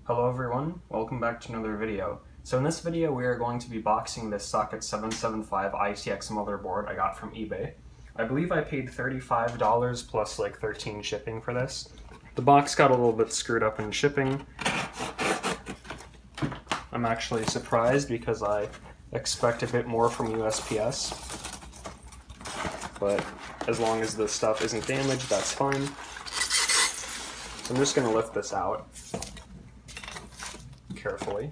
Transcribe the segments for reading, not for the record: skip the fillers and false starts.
Hello everyone, welcome back to another video. So in this video we are going to be boxing this Socket 775 ITX motherboard I got from eBay. I believe I paid $35 plus like 13 shipping for this. The box got a little bit screwed up in shipping. I'm actually surprised because I expect a bit more from USPS. But as long as the stuff isn't damaged, that's fine. So I'm just going to lift this out carefully.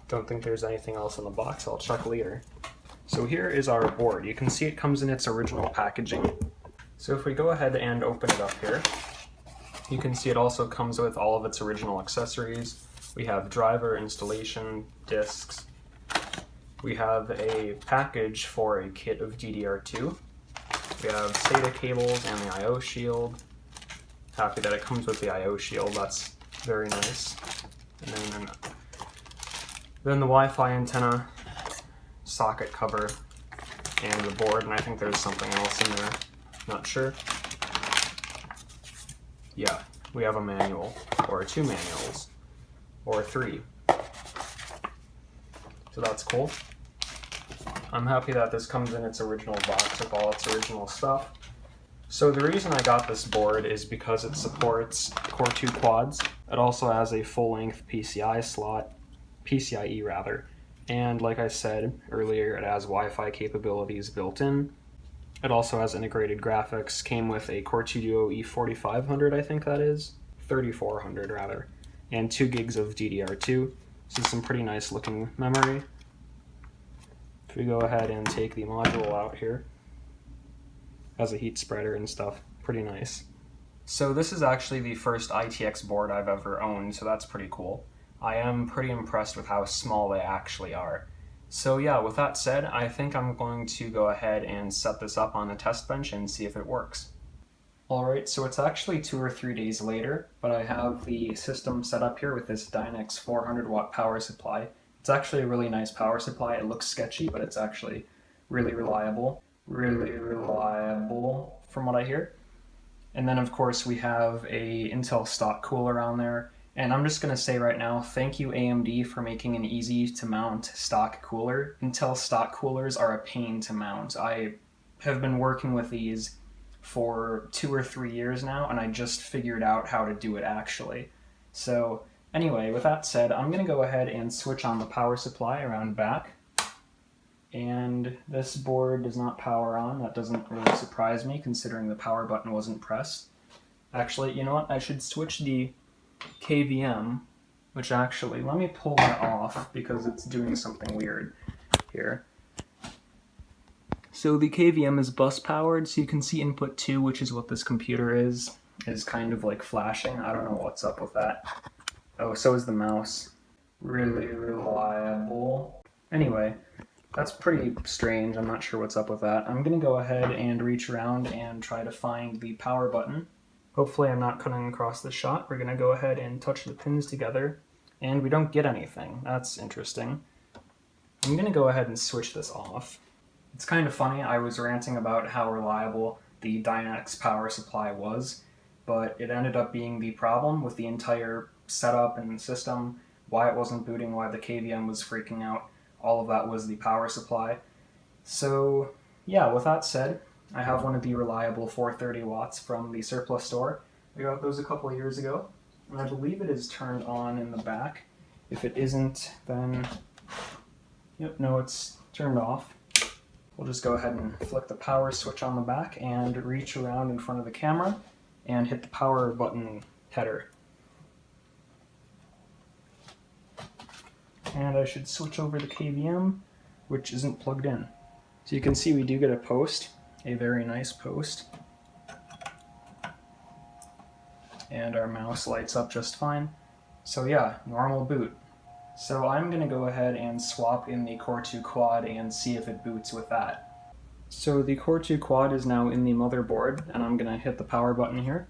Don't think there's anything else in the box, I'll check later. So here is our board. You can see it comes in its original packaging. So if we go ahead and open it up here, you can see it also comes with all of its original accessories. We have driver, installation, discs. We have a package for a kit of DDR2. We have SATA cables and the I/O shield. Happy that it comes with the I/O shield, that's very nice. And then the Wi-Fi antenna, socket cover, and the board, and I think there's something else in there, not sure. Yeah, we have a manual, or two manuals, or three. So that's cool. I'm happy that this comes in its original box with all its original stuff. So the reason I got this board is because it supports Core 2 quads. It also has a full-length PCI slot, PCIe rather, and like I said earlier, it has Wi-Fi capabilities built in. It also has integrated graphics, came with a Core 2 Duo E4500, I think that is, 3400 rather, and 2 gigs of DDR2. This is some pretty nice looking memory. If we go ahead and take the module out here, has a heat spreader and stuff, pretty nice. So this is actually the first ITX board I've ever owned, so that's pretty cool. I am pretty impressed with how small they actually are. So yeah, with that said, I think I'm going to go ahead and set this up on a test bench and see if it works. Alright, so it's actually 2 or 3 days later, but I have the system set up here with this Dynex 400 watt power supply. It's actually a really nice power supply. It looks sketchy, but it's actually really reliable. Really reliable from what I hear. And then of course we have a Intel stock cooler on there. And I'm just gonna say right now, thank you AMD for making an easy to mount stock cooler. Intel stock coolers are a pain to mount. I have been working with these for 2 or 3 years now, and I just figured out how to do it actually. So anyway, with that said, I'm gonna go ahead and switch on the power supply around back. And this board does not power on. That doesn't really surprise me considering the power button wasn't pressed. Actually, you know what? I should switch the KVM, which actually, let me pull that off because it's doing something weird here. So the KVM is bus powered, so you can see input 2, which is what this computer is kind of like flashing. I don't know what's up with that. Oh, so is the mouse. Really reliable. Anyway, that's pretty strange. I'm not sure what's up with that. I'm going to go ahead and reach around and try to find the power button. Hopefully I'm not cutting across the shot. We're going to go ahead and touch the pins together, and we don't get anything. That's interesting. I'm going to go ahead and switch this off. It's kind of funny. I was ranting about how reliable the Dynex power supply was, but it ended up being the problem with the entire setup and system, why it wasn't booting, why the KVM was freaking out. All of that was the power supply. So yeah, with that said, I have one of the reliable 430 watts from the surplus store. I got those a couple of years ago, and I believe it is turned on in the back. If it isn't, then yep, no, it's turned off. We'll just go ahead and flick the power switch on the back and reach around in front of the camera and hit the power button header. And I should switch over the KVM, which isn't plugged in. So you can see we do get a post, a very nice post. And our mouse lights up just fine. So yeah, normal boot. So I'm going to go ahead and swap in the Core 2 quad and see if it boots with that. So the Core 2 quad is now in the motherboard, and I'm going to hit the power button here.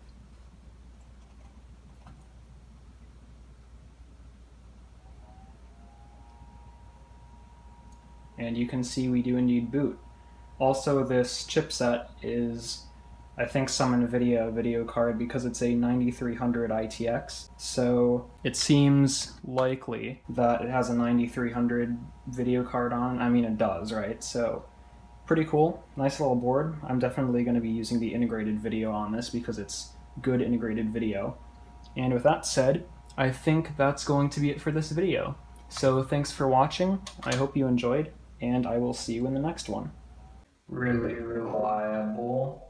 And you can see we do indeed boot. Also, this chipset is I think some NVIDIA video card because it's a 9300 ITX. So it seems likely that it has a 9300 video card on. I mean, it does, right? So pretty cool. Nice little board. I'm definitely going to be using the integrated video on this because it's good integrated video. And with that said, I think that's going to be it for this video. So thanks for watching. I hope you enjoyed, and I will see you in the next one. Really reliable.